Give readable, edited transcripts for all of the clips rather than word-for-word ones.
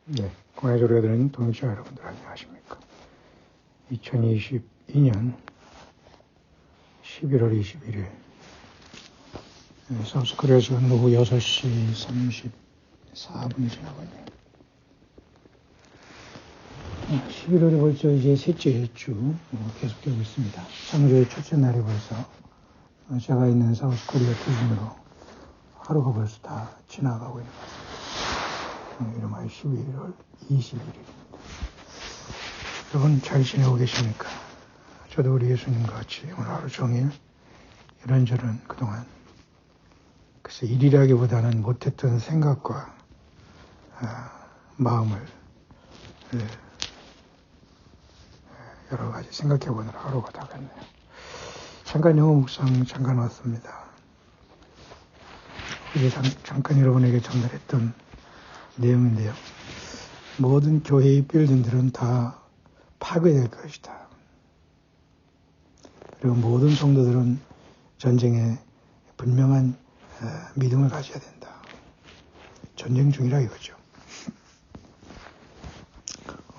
네, 공예 소리가 들은 동역자 여러분들 안녕하십니까. 2022년 11월 21일 사우스코리아 시간 오후 6시 34분이 지나고 있네요. 11월이 벌써 이제 셋째 주 계속되고 있습니다. 창조의 첫째 날이 벌써 제가 있는 사우스코리아 기준으로 하루가 벌써 다 지나가고 있는 것 같습니다. 이름하여 11월 21일입니다. 여러분 잘 지내고 계십니까? 저도 우리 예수님과 같이 오늘 하루 종일 이런저런 그동안 글쎄 일이라기보다는 못했던 생각과 마음을 여러 가지 생각해 보느라 하루가 다 갔네요. 잠깐 영어 묵상 잠깐 왔습니다. 어제 잠깐 여러분에게 전달했던 내용인데요. 모든 교회의 빌딩들은 다 파괴될 것이다. 그리고 모든 성도들은 전쟁에 분명한 믿음을 가져야 된다. 전쟁 중이라 이거죠.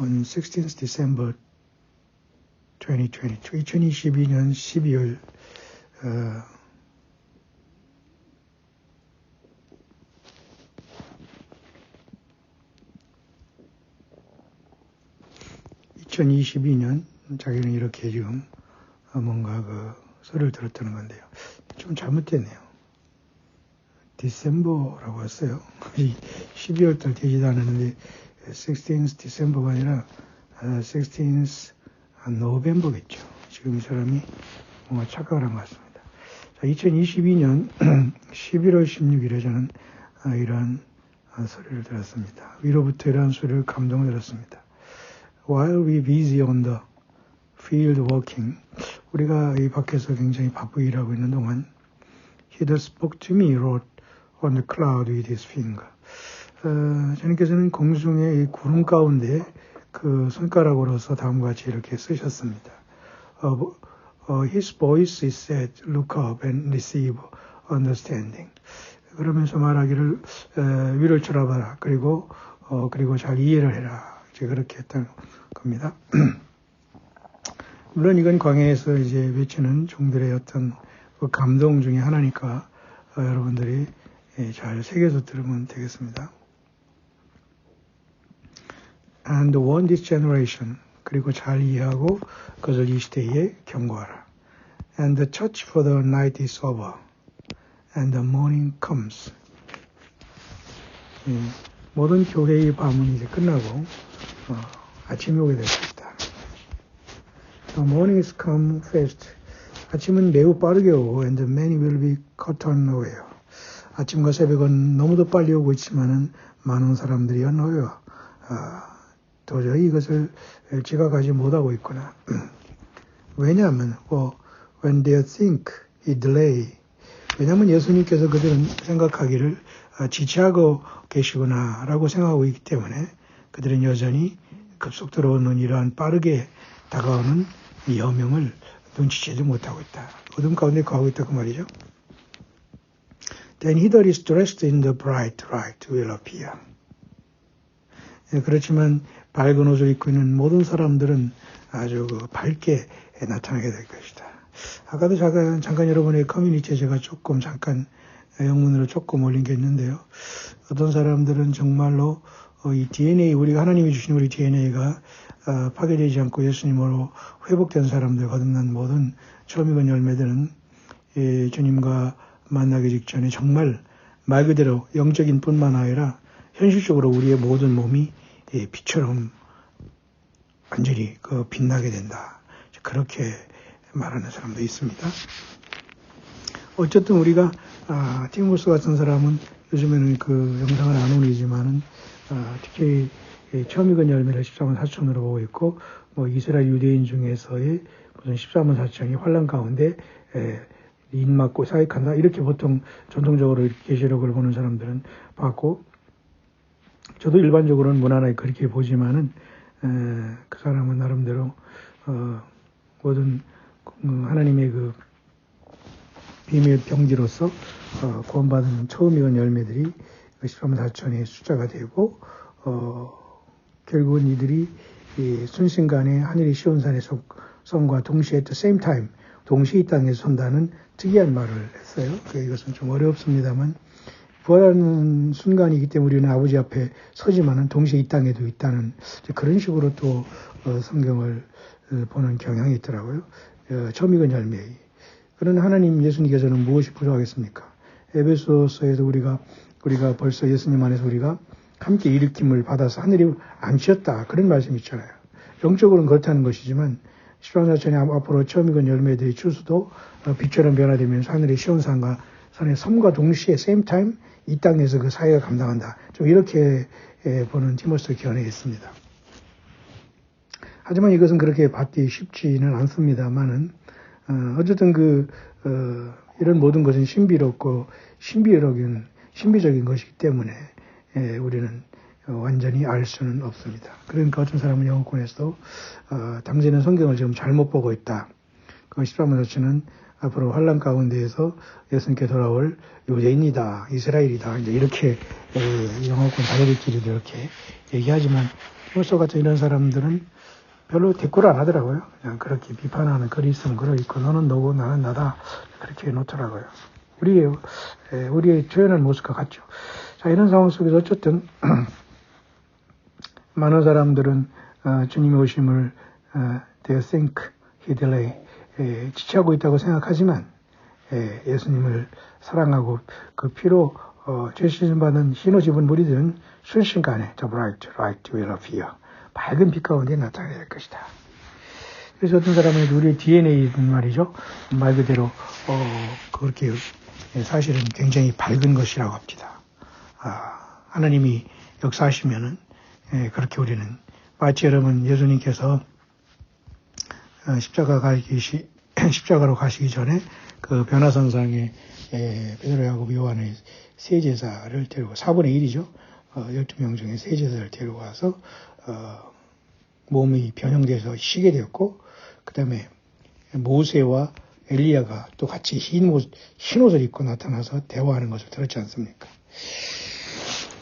On 16th December 2022, 2022년 12월 2022년 자기는 이렇게 지금 뭔가 그 소리를 들었다는 건데요. 좀 잘못됐네요. 디셈버라고 했어요. 12월 달 되지도 않았는데 16th 디셈버가 아니라 16th 노벤버겠죠. 지금 이 사람이 뭔가 착각을 한 것 같습니다. 자, 2022년 11월 16일에 저는 이러한 소리를 들었습니다. 위로부터 이러한 소리를 감동을 들었습니다. While we busy on the field working, 우리가 이 밖에서 굉장히 바쁘게 일하고 있는 동안 He that spoke to me wrote on the cloud with his finger. 주님께서는 공중의 이 구름 가운데 그 손가락으로서 다음과 같이 이렇게 쓰셨습니다. His voice is said, look up and receive understanding. 그러면서 말하기를 위를 쳐다봐라. 그리고 잘 이해를 해라. 이제 그렇게 했다는 겁니다. 물론 이건 광야에서 이제 외치는 종들의 어떤 그 감동 중에 하나니까 여러분들이 잘 새겨서 들으면 되겠습니다. And warn this generation. 그리고 잘 이해하고 그것을 이 시대에 경고하라. And the church for the night is over. And the morning comes. 모든 교회의 밤은 이제 끝나고 아침이 오게 될 것이다. The morning is come fast. 아침은 매우 빠르게 오고 and many will be caught unaware. 아침과 새벽은 너무도 빨리 오고 있지만은 많은 사람들이 unaware. 도저히 이것을 지각하지 못하고 있구나. 왜냐하면 when they think it delay. 왜냐하면 예수님께서 그들은 생각하기를 지체하고 계시구나라고 생각하고 있기 때문에 그들은 여전히 급속도로 오는 이러한 빠르게 다가오는 이 여명을 눈치채지 못하고 있다. 어둠 가운데 거하고 있다 그 말이죠. Then he that is dressed in the bright light will appear. 그렇지만 밝은 옷을 입고 있는 모든 사람들은 아주 밝게 나타나게 될 것이다. 아까도 잠깐 여러분의 커뮤니티에 제가 잠깐 영문으로 조금 올린 게 있는데요. 어떤 사람들은 정말로 이 DNA, 우리가 하나님이 주신 우리 DNA가 파괴되지 않고 예수님으로 회복된 사람들 거듭난 모든 처음 익은 열매들은 주님과 만나기 직전에 정말 말 그대로 영적인 뿐만 아니라 현실적으로 우리의 모든 몸이 빛처럼 완전히 빛나게 된다. 그렇게 말하는 사람도 있습니다. 어쨌든 우리가 티모스 같은 사람은 요즘에는 그 영상을 안 올리지만은 특히 처음 익은 열매를 14만 4천으로 보고 있고 이스라엘 유대인 중에서의 무슨 14만 4천이 환란 가운데 인 맞고 사익한다 이렇게 보통 전통적으로 계시록을 보는 사람들은 봤고 저도 일반적으로는 무난하게 그렇게 보지만은 그 사람은 나름대로 모든 하나님의 그 비밀 병지로서 구원받은 처음 익은 열매들이 14만 4천의 숫자가 되고 결국은 이들이 이 순식간에 하늘이 시온산의 성과 동시에 at the same time, 동시에 이 땅에 선다는 특이한 말을 했어요. 이것은 좀 어렵습니다만, 부활하는 순간이기 때문에 우리는 아버지 앞에 서지만은 동시에 이 땅에도 있다는 그런 식으로 또 성경을 보는 경향이 있더라고요. 처음이건 열매이. 그러나 하나님 예수님께서는 무엇이 부족하겠습니까? 에베소서에도 우리가 벌써 예수님 안에서 우리가 함께 일으킴을 받아서 하늘이 안치었다. 그런 말씀이 있잖아요. 영적으로는 그렇다는 것이지만 십상자천이 앞으로 처음이건 열매들이 추수도 빛처럼 변화되면서 하늘의 시온산과 산의 섬과 동시에 same time 이 땅에서 그 사회가 감당한다. 좀 이렇게 보는 티모스를 견해했습니다. 하지만 이것은 그렇게 받기 쉽지는 않습니다만은 어쨌든 이런 모든 것은 신비롭고 신비적인 것이기 때문에 우리는 완전히 알 수는 없습니다. 그러니까 어떤 사람은 영어권에서도 당신은 성경을 지금 잘못 보고 있다. 그 13번 자체는 앞으로 환란 가운데에서 예수님께 돌아올 유대인이다, 이스라엘이다, 이제 이렇게 영어권 자녀들끼리도 이렇게 얘기하지만 티모스 같은 이런 사람들은 별로 대꾸를 안 하더라고요. 그냥 그렇게 비판하는 글이 있으면 글을 읽고 너는 너고 나는 나다 그렇게 해놓더라고요. 우리의 조연한 모습과 같죠. 자, 이런 상황 속에서 어쨌든 많은 사람들은 주님의 오심을 they think he delay 지체하고 있다고 생각하지만 예수님을 사랑하고 그 피로 죄 씻음 받은 흰옷 입은 무리들은 순식간에 the bright light will appear 밝은 빛 가운데 나타날 것이다. 그래서 어떤 사람은 우리의 DNA는 말이죠. 말 그대로 그렇게 사실은 굉장히 밝은 것이라고 합니다. 하나님이 역사하시면은 그렇게 우리는 마치 여러분 예수님께서 십자가로 가시기 전에 그 변화산상에 베드로, 야고보, 요한의 세 제자를 데리고 4분의 1이죠. 12명 중에 세 제자를 데리고 와서 몸이 변형돼서 쉬게 되었고 그 다음에 모세와 엘리야가 또 같이 흰옷을 입고 나타나서 대화하는 것을 들었지 않습니까?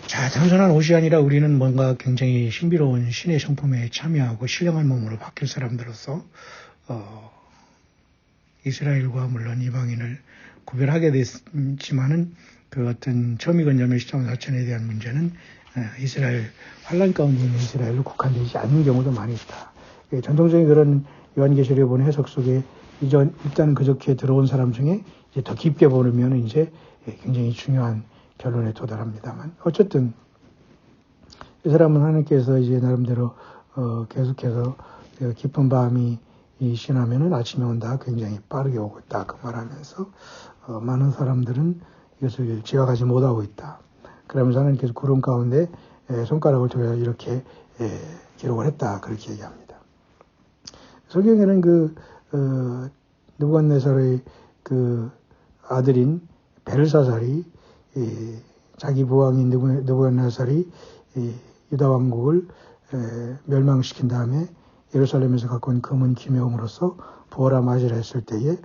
자, 단순한 옷이 아니라 우리는 뭔가 굉장히 신비로운 신의 성품에 참여하고 신령한 몸으로 바뀔 사람들로서 이스라엘과 물론 이방인을 구별하게 됐지만은 그 어떤 처음이건 열매 시점 사천에 대한 문제는 이스라엘 환란 가운데 있는 이스라엘로 국한되지 않는 경우도 많이 있다. 전통적인 그런 요한계시록에 보는 해석 속에 일단 그저께 들어온 사람 중에 이제 더 깊게 보면 이제 굉장히 중요한 결론에 도달합니다만 어쨌든 이 사람은 하나님께서 이제 나름대로 계속해서 깊은 밤이 지나면은 아침이 온다 굉장히 빠르게 오고 있다 그 말하면서 많은 사람들은 이것을 지각하지 못하고 있다. 그러면서 하나님께서 구름 가운데 손가락을 통해서 이렇게 기록을 했다 그렇게 얘기합니다. 성경에는 느부갓네살의 그 아들인 벨사살이 자기 부왕인 느부갓네살이 유다 왕국을 멸망시킨 다음에 예루살렘에서 갖고 온 금은 기묘함으로써 부어라 맞이라 했을 때에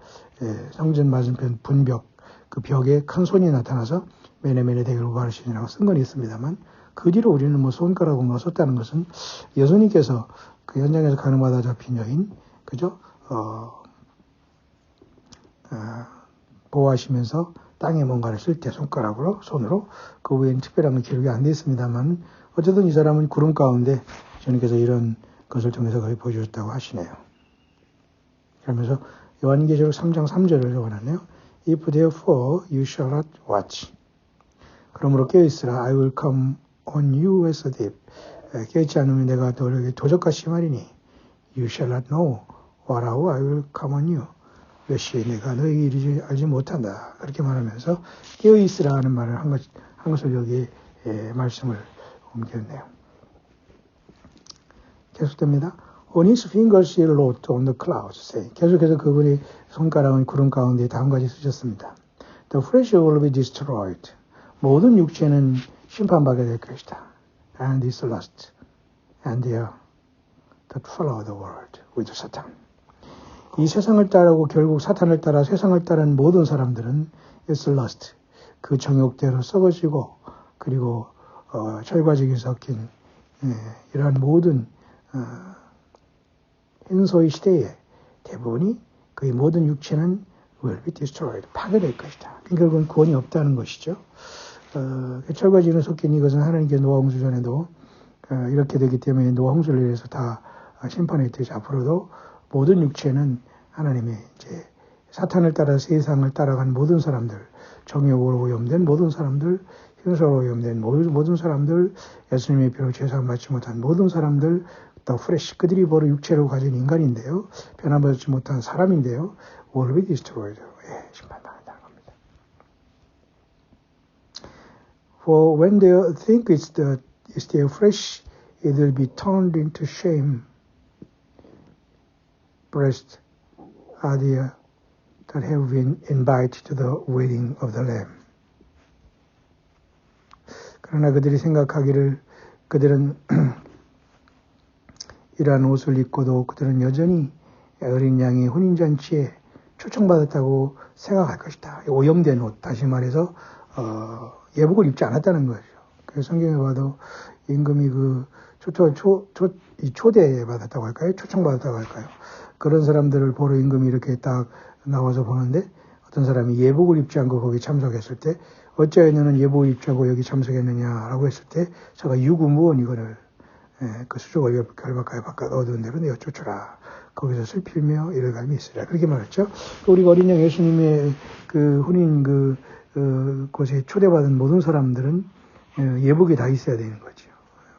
성전 맞은편 분벽 그 벽에 큰 손이 나타나서 메네메네 대결 우바르신이라고 쓴 건 있습니다만 그 뒤로 우리는 뭐 손가락을 썼다는 것은 예수님께서 그 현장에서 가늠하다 잡힌 여인 그죠? 보호하시면서 땅에 뭔가를 쓸 때 손으로 그 외에는 특별한 건 기록이 안 되어 있습니다만 어쨌든 이 사람은 구름 가운데 주님께서 이런 것을 통해서 거의 보여주셨다고 하시네요. 그러면서 요한계시록 3장 3절을 적어놨네요. If therefore you shall not watch. 그러므로 깨어있으라. I will come on you as a thief. 깨어있지 않으면 내가 너에게 도적과 심하리니 You shall not know what hour I will come on you. 몇 시에 내가 너에게 이르지 알지 못한다. 그렇게 말하면서 깨어있으라 하는 말을 한 것을 여기에 말씀을 옮겼네요. 계속됩니다. On his fingers he wrote on the clouds, saying. 계속해서 그분의 손가락은 구름 가운데 다음까지 쓰셨습니다. The flesh will be destroyed. 모든 육체는 심판받게 될 것이다. And is lost. And they are that follow the world with Satan. 이 세상을 따르고 결국 사탄을 따라 세상을 따르는 모든 사람들은 is lost. 그 정욕대로 썩어지고 그리고 철과적이 섞인 이러한 모든 현소의 시대에 대부분이 그의 모든 육체는 will be destroyed. 파괴될 것이다. 결국은 구원이 없다는 것이죠. 철과 진에 섞인 이것은 하나님께서 노아 홍수 전에도 이렇게 되기 때문에 노아 홍수를 위해서 다 심판했듯이 앞으로도 모든 육체는 하나님의 이제 사탄을 따라 세상을 따라간 모든 사람들, 정욕으로 오염된 모든 사람들, 현소로 오염된 모든 사람들, 예수님의 피로 죄사함 받지 못한 모든 사람들, 더 프레시 그들이 바로 육체로 가진 인간인데요. 변화받지 못한 사람인데요. will be destroyed. 심판당한다는 겁니다. For when they think it's their flesh, it will be turned into shame. Blessed are they that have been invited to the wedding of the Lamb. 그러나 그들이 생각하기를 그들은 이러한 옷을 입고도 그들은 여전히 어린 양의 혼인잔치에 초청받았다고 생각할 것이다. 오염된 옷, 다시 말해서 예복을 입지 않았다는 거죠. 그래서 성경에 봐도 임금이 초대 받았다고 할까요? 초청받았다고 할까요? 그런 사람들을 보러 임금이 이렇게 딱 나와서 보는데 어떤 사람이 예복을 입지 않고 거기 참석했을 때 어찌하여 너는 예복을 입지 않고 여기 참석했느냐라고 했을 때 제가 유구무원 이거를 그 수족을 결박하여 바깥 어두운 데로 내어 쫓으라. 거기서 슬피며 이래갈미 있으라. 그렇게 말했죠. 우리가 어린 양 예수님의 그 혼인 곳에 초대받은 모든 사람들은 예복이 다 있어야 되는 거죠.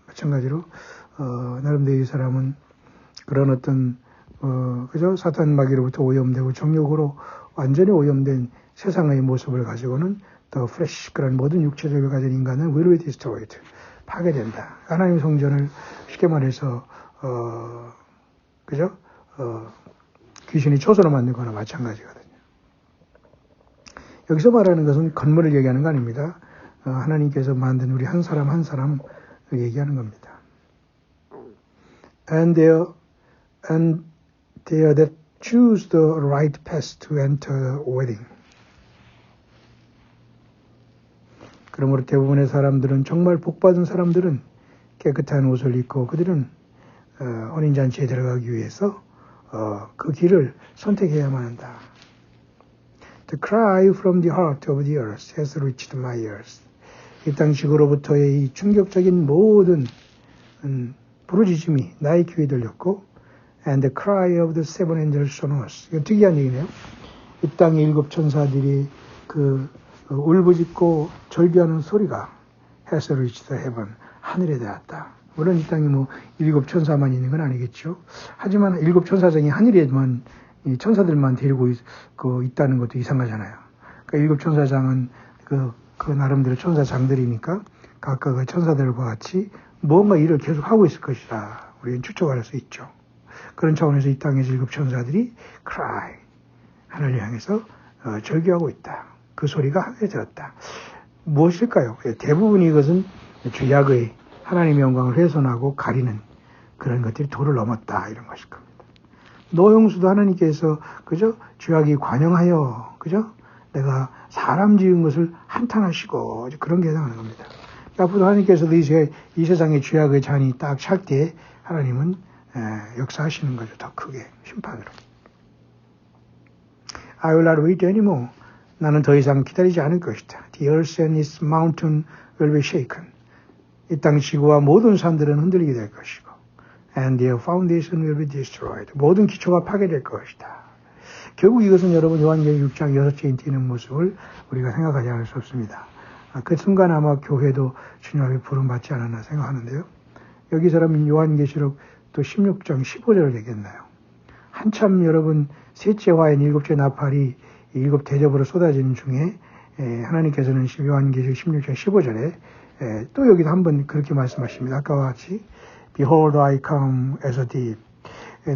마찬가지로 나름대로 이 사람은 그런 어떤 그죠? 사탄 마귀로부터 오염되고 정욕으로 완전히 오염된 세상의 모습을 가지고는 더 프레시 그런 모든 육체적을 가진 인간은 will be destroyed. 파괴된다. 하나님의 성전을 쉽게 말해서 그죠? 귀신이 초소로 만든 거나 마찬가지거든요. 여기서 말하는 것은 건물을 얘기하는 거 아닙니다. 하나님께서 만든 우리 한 사람 한 사람을 얘기하는 겁니다. And they are that choose the right path to enter the wedding. 그러므로 대부분의 사람들은 정말 복받은 사람들은 깨끗한 옷을 입고 그들은 혼인잔치에 들어가기 위해서 그 길을 선택해야만 한다. The cry from the heart of the earth has reached my ears. 이 땅 지구로부터의 이 충격적인 모든 부르짖음이 나의 귀에 들렸고 And the cry of the seven angels sonorous. 이건 특이한 얘기네요. 이 땅의 일곱 천사들이 울부짖고 절규하는 소리가 has reached the heaven. 하늘에 닿았다. 물론 이 땅에 일곱 천사만 있는 건 아니겠죠. 하지만 일곱 천사장이 하늘에만 이 천사들만 데리고 있다는 것도 이상하잖아요. 그러니까 일곱 천사장은 그 나름대로 천사장들이니까 각각의 천사들과 같이 뭔가 일을 계속 하고 있을 것이다. 우리는 추측할 수 있죠. 그런 차원에서 이 땅에서 일곱 천사들이 cry 하늘을 향해서 절규하고 있다. 그 소리가 하늘에 들었다. 무엇일까요? 대부분 이것은 죄악의 하나님의 영광을 훼손하고 가리는 그런 것들이 도를 넘었다 이런 것일 겁니다. 노용수도 하나님께서 그죠? 죄악이 관영하여 그죠? 내가 사람 지은 것을 한탄하시고 그런 게 해당하는 겁니다. 앞으로 하나님께서도 이 세상의 죄악의 잔이 딱 찰 때 하나님은 역사하시는 거죠. 더 크게 심판으로. I will not wait anymore. 나는 더 이상 기다리지 않을 것이다. The earth and its mountain will be shaken. 이 땅 지구와 모든 산들은 흔들리게 될 것이고 And their foundation will be destroyed. 모든 기초가 파괴될 것이다. 결국 이것은 여러분 요한계시록 6장 6절에 띄는 모습을 우리가 생각하지 않을 수 없습니다. 그 순간 아마 교회도 주님의 부름받지 않았나 생각하는데요. 여기서라면 요한계시록 또 16장 15절을 얘기했나요? 한참 여러분 셋째 화인 일곱째 나팔이 일곱 대접으로 쏟아지는 중에 하나님께서는 요한계시록 16장 15절에 또 여기도 한번 그렇게 말씀하십니다. 아까와 같이 Behold I come as a thief.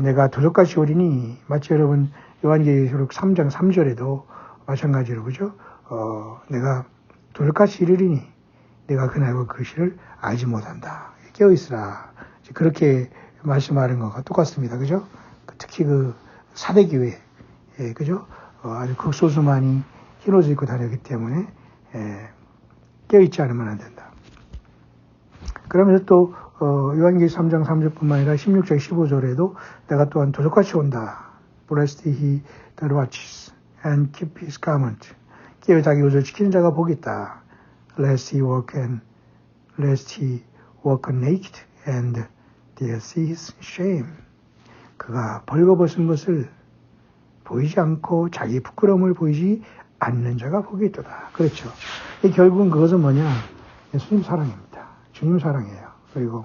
내가 도적같이 오리니 마치 여러분 요한계시록 3장 3절에도 마찬가지로 그죠? 내가 도적같이 이르리니 내가 그날과 그 시를 알지 못한다. 깨어있으라. 그렇게 말씀하는 것과 똑같습니다. 그죠? 특히 그 사대교회, 그죠? 아주 극소수만이 흰 옷을 입고 다녔기 때문에 깨어있지 않으면 안 된다. 그러면서 또 요한계시 3장 3절뿐만 아니라 16장 15절에도 내가 또한 도적같이 온다. Blessed he that watches and keep his garment. 깨어 자기 옷을 지키는 자가 복이 있다. Lest he walk naked and they see his shame. 그가 벌거벗은 것을 보이지 않고 자기 부끄러움을 보이지 않는 자가 복이 있도다. 그렇죠. 결국은 그것은 뭐냐? 예수님 사랑입니다. 주님 사랑이에요. 그리고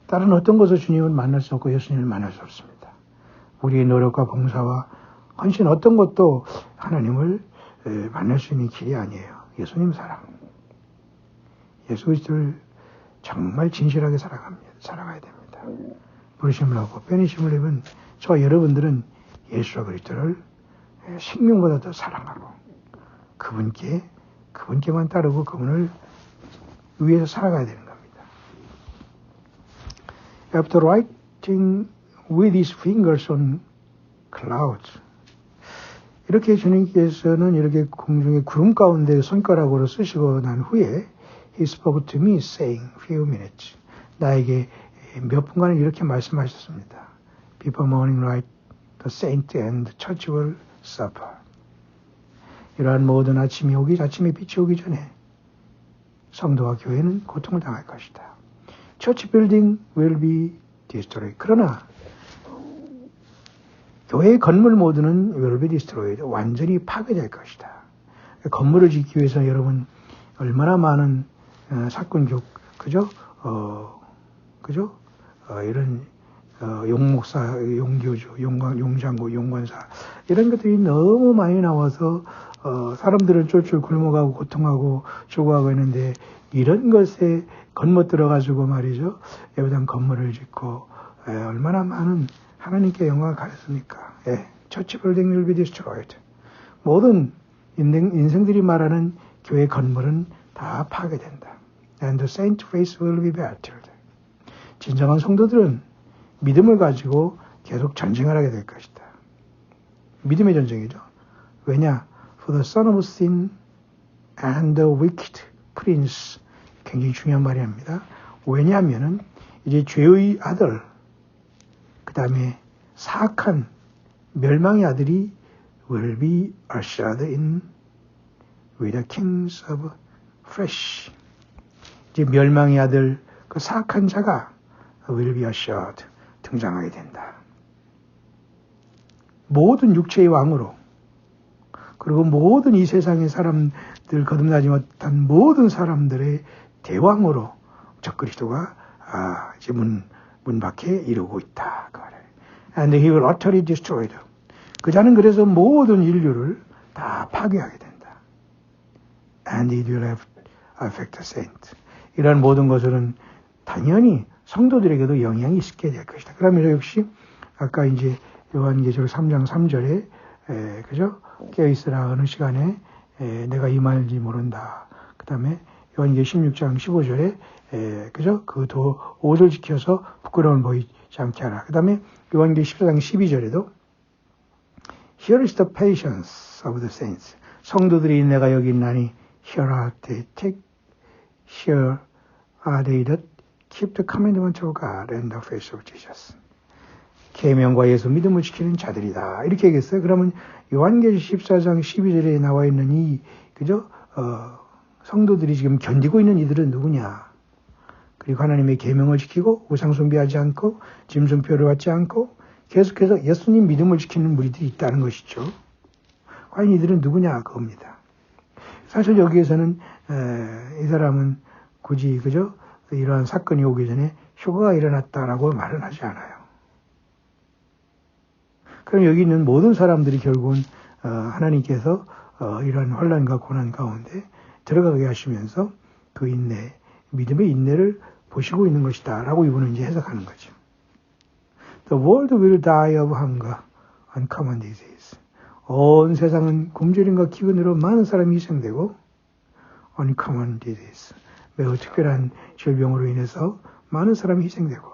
다른 어떤 것을 주님을 만날 수 없고 예수님을 만날 수 없습니다. 우리의 노력과 봉사와 헌신 어떤 것도 하나님을 만날 수 있는 길이 아니에요. 예수님 사랑. 예수 그리스도를 정말 진실하게 살아가야 됩니다. 부르심을 하고 빼내심을 입은 저와 여러분들은 예수 그리스도를 생명보다 더 사랑하고 그분께만 따르고 그분을 위해서 살아가야 되는 겁니다. After writing with his fingers on clouds, 이렇게 주님께서는 이렇게 공중의 구름 가운데 손가락으로 쓰시고 난 후에 He spoke to me saying, few minutes. 나에게 몇 분간은 이렇게 말씀하셨습니다. Before morning light, the saint and the church will suffer. 이러한 모든 아침에 빛이 오기 전에 성도와 교회는 고통을 당할 것이다. Church building will be destroyed. 그러나 교회의 건물 모두는 will be destroyed. 완전히 파괴될 것이다. 건물을 짓기 위해서 여러분 얼마나 많은 사건 이런 용목사, 용교주, 용장고, 용관사 이런 것들이 너무 많이 나와서 사람들은 쫄쫄 굶어가고 고통하고 죽어가고 있는데 이런 것에 건못 들어가지고 말이죠. 여기다 건물을 짓고 얼마나 많은 하나님께 영광을 가졌습니까? Church building will be destroyed. 모든 인생들이 말하는 교회 건물은 다 파괴된다. And the saint face will be battered. 진정한 성도들은 믿음을 가지고 계속 전쟁을 하게 될 것이다. 믿음의 전쟁이죠. 왜냐? For the son of sin and the wicked prince. 굉장히 중요한 말입니다. 왜냐하면은 이제 죄의 아들, 그 다음에 사악한 멸망의 아들이 will be ushered in with the kings of flesh. 이제 멸망의 아들, 그 사악한 자가 will be ushered, 등장하게 된다. 모든 육체의 왕으로, 그리고 모든 이 세상의 사람들 거듭나지 못한 모든 사람들의 대왕으로 적그리스도가 이제 문 밖에 이르고 있다. 그 말이에요. And he will utterly destroy them. 그 자는 그래서 모든 인류를 다 파괴하게 된다. And it will affect the saint. 이런 모든 것들은 당연히 성도들에게도 영향이 있게 될 것이다. 그러면서 역시 아까 이제 요한계시록 3장 3절에 그죠? 깨어있으라 어느 시간에 내가 임할지 모른다. 그 다음에 요한계시 16장 15절에 그죠? 그 옷을 지켜서 부끄러움을 보이지 않게 하라. 그 다음에 요한계시 14장 12절에도 Here is the patience of the saints. 성도들이 내가 여기 있나니 Here are they that keep the commandment of God and the faith of Jesus. 계명과 예수 믿음을 지키는 자들이다. 이렇게 얘기했어요. 그러면 요한계시 14장 12절에 나와 있는 이 그죠? 성도들이 지금 견디고 있는 이들은 누구냐? 그리고 하나님의 계명을 지키고 우상 숭배하지 않고 짐승표를 받지 않고 계속해서 예수님 믿음을 지키는 무리들이 있다는 것이죠. 과연 이들은 누구냐? 그겁니다. 사실 여기에서는 이 사람은 굳이 그죠? 이러한 사건이 오기 전에 휴거가 일어났다라고 말은 하지 않아요. 그럼 여기 있는 모든 사람들이 결국은 하나님께서 이러한 환난과 고난 가운데 들어가게 하시면서 그 인내, 믿음의 인내를 보시고 있는 것이다 라고 이분은 이제 해석하는 거죠. The world will die of hunger and common disease. 온 세상은 굶주림과 기근으로 많은 사람이 희생되고 uncommon disease. 매우 특별한 질병으로 인해서 많은 사람이 희생되고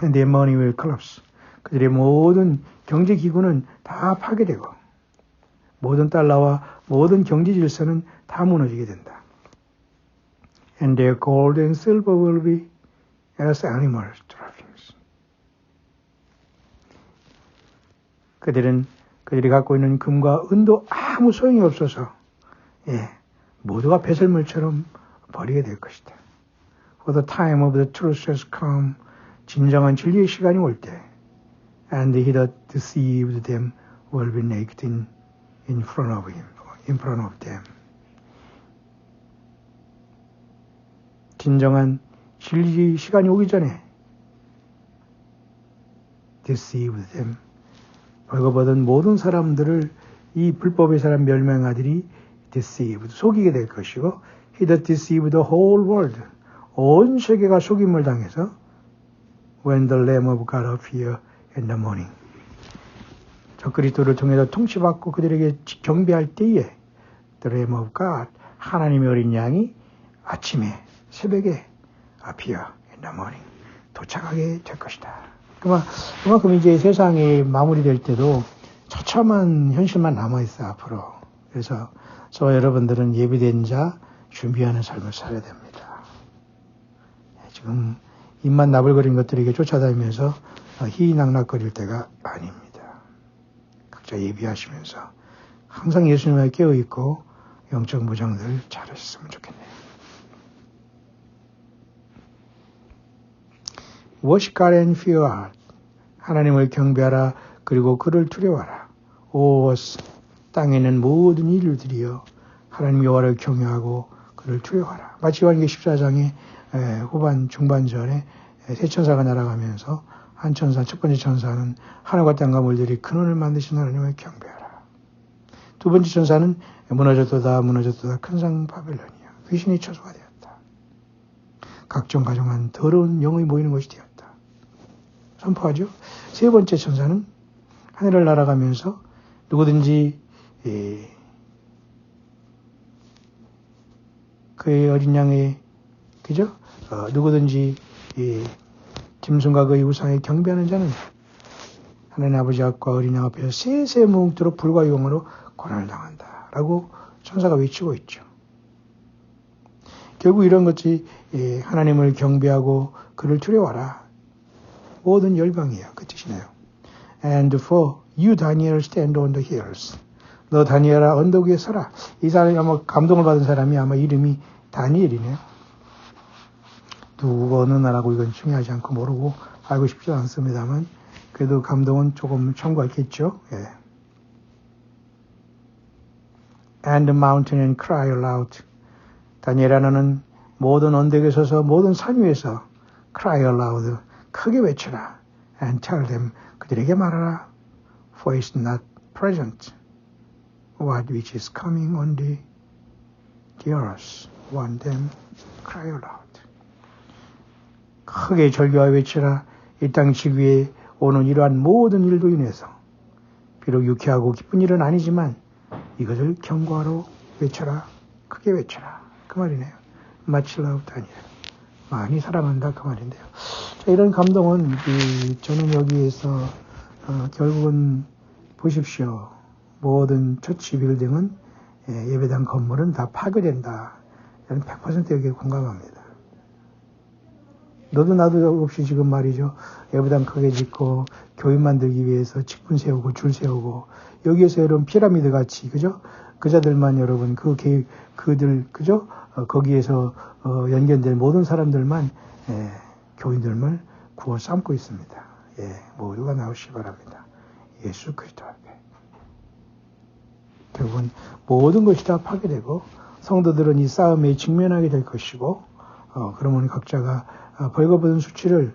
and their money will collapse. 그들의 모든 경제기구는 다 파괴되고 모든 달러와 모든 경제 질서는 다 무너지게 된다. And their gold and silver will be as animal trappings. 그들이 갖고 있는 금과 은도 아무 소용이 없어서 모두가 배설물처럼 버리게 될 것이다. For the time of the truth has come. 진정한 진리의 시간이 올 때, and he that deceived them will be naked in front of him, in front of them. 진정한 진리의 시간이 오기 전에 deceived them, 벌거벗은 모든 사람들을 이 불법의 사람 멸망아들이 deceived, 속이게 될 것이고, he that deceived the whole world, 온 세계가 속임을 당해서 when the Lamb of God appear in the morning. 저 그리스도를 통해서 통치받고 그들에게 경배할 때에 the Lamb of God, 하나님의 어린 양이 아침에 새벽에 appear in the morning, 도착하게 될 것이다. 그만큼 이제 세상이 마무리될 때도 처참한 현실만 남아있어 앞으로. 그래서 저와 여러분들은 예비된 자 준비하는 삶을 살아야 됩니다. 지금 입만 나불거린 것들에게 쫓아다니면서 희희낙낙거릴 때가 아닙니다. 각자 예비하시면서 항상 예수님에 깨어있고 영적 무장들 잘하셨으면 좋겠네요. Worship God and fear God. 하나님을 경배하라. 그리고 그를 두려워하라. 오 땅에 있는 모든 인류들이여 하나님 여호와를 경외하고 그를 두려워하라. 마치 요한계시록 14장의 후반 중반절에 세 천사가 날아가면서 한 천사, 첫 번째 천사는 하늘과 땅과 물들이 근원을 만드신 하나님을 경배하라. 두 번째 천사는 무너졌도다 큰 성 바벨론이야. 귀신이 처소가 되었다. 각종 가정한 더러운 영이 모이는 것이 되었다. 선포하죠. 세 번째 천사는 하늘을 날아가면서 누구든지 그의 어린 양의 그죠? 누구든지 짐승과 그의 우상에 경배하는 자는 하나님 아버지 앞과 어린 양 앞에서 세세 무궁토록 불과 용으로 고난을 당한다. 라고 천사가 외치고 있죠. 결국 이런 것이 하나님을 경배하고 그를 두려워하라. 모든 열방이에요. 그 뜻이네요. And for you, Daniel, stand on the hills. 너 다니엘아 언덕 위에 서라. 이 사람이 아마 감동을 받은 사람이 아마 이름이 다니엘이네요. 누구 어느 나라고 이건 중요하지 않고 모르고 알고 싶지 않습니다만 그래도 감동은 조금 첨가했겠죠. And the mountain and cry aloud. 다니엘아 너는 모든 언덕에 서서 모든 산 위에서 cry aloud. 크게 외쳐라. And tell them. 그들에게 말하라. For it's not present. What which is coming on the earth. Want them cry aloud. 크게 절규하여 외치라. 이 땅 지구에 오는 이러한 모든 일도 인해서 비록 유쾌하고 기쁜 일은 아니지만 이것을 경고하러 외쳐라. 크게 외쳐라. 그 말이네요. Much love 다니엘. 많이 사랑한다 그 말인데요. 자, 이런 감동은 저는 여기에서 결국은 보십시오. 모든 처치 빌딩은 예배당 건물은 다 파괴된다. 저는 100% 여기에 공감합니다. 너도 나도 없이 지금 말이죠. 예배당 크게 짓고 교회 만들기 위해서 직분 세우고 줄 세우고 여기에서 여러분 피라미드 같이 그죠? 그자들만 여러분 그들 그죠? 거기에서 연결된 모든 사람들만 교인들만 구워 삼고 있습니다. 모두가 나오시기 바랍니다. 예수 그리스도 앞에. 결국은 모든 것이 다 파괴되고 성도들은 이 싸움에 직면하게 될 것이고 그러면 각자가 벌거벗은 수치를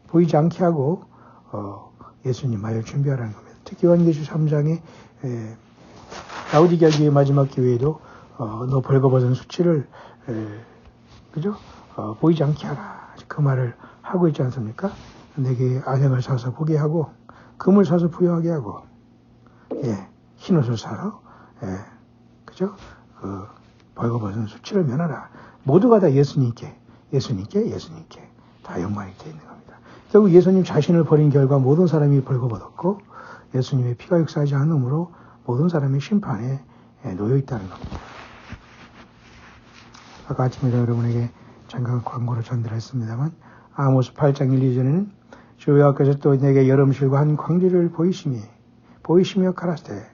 보이지 않게 하고 예수님 마을 준비하라는 겁니다. 특히 요한계시록 3장에 라오디게아 교회의 마지막 기회에도 너 벌거벗은 수치를 그죠? 보이지 않게 하라. 그 말을 하고 있지 않습니까? 내게 안약을 사서 보게 하고 금을 사서 부여하게 하고 흰옷을 사서 그죠? 그 벌거벗은 수치를 면하라. 모두가 다 예수님께 다 영광이 되어 있는 겁니다. 결국 예수님 자신을 버린 결과 모든 사람이 벌거벗었고 예수님의 피가 역사하지 않으므로 모든 사람이 심판에 놓여 있다는 겁니다. 아까 아침에 여러분에게 잠깐 광고로 전달했습니다만 아모스 8장 1, 2절에는 주 여호와께서 또 내게 여름실과 한 광주리를 보이시며 가라사대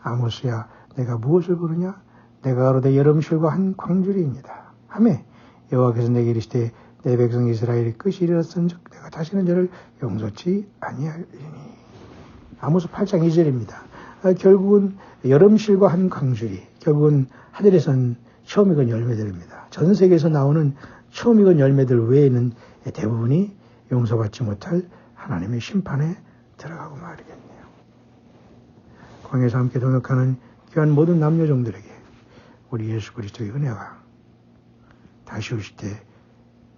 아모스야 내가 무엇을 보느냐 내가 가로되 여름실과 한 광주리입니다. 하매 여호와께서 내게 이르시되 내 백성 이스라엘의 끝이 이르렀은즉 내가 다시는 저를 용서치 아니하리니. 아모스 8장 2절입니다. 결국은 여름실과 한 광주리, 결국은 하늘에선 처음 익은 열매들입니다. 전 세계에서 나오는 처음 익은 열매들 외에는 대부분이 용서받지 못할 하나님의 심판에 들어가고 말이겠네요. 광야에서 함께 동역하는 귀한 모든 남녀종들에게 우리 예수 그리스도의 은혜가 다시 오실 때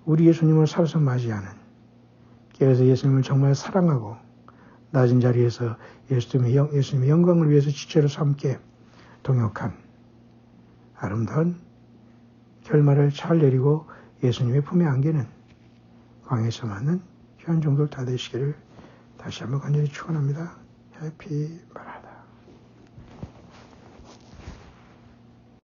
우리 예수님을 살아서 맞이하는, 그래서 예수님을 정말 사랑하고 낮은 자리에서 예수님의 영광을 위해서 지체로 삼게 동역한 아름다운 결말을 잘 내리고 예수님의 품에 안기는 광야에서 맞는 귀한 종들 다 되시기를 다시 한번 간절히 축원합니다. 해피 마라.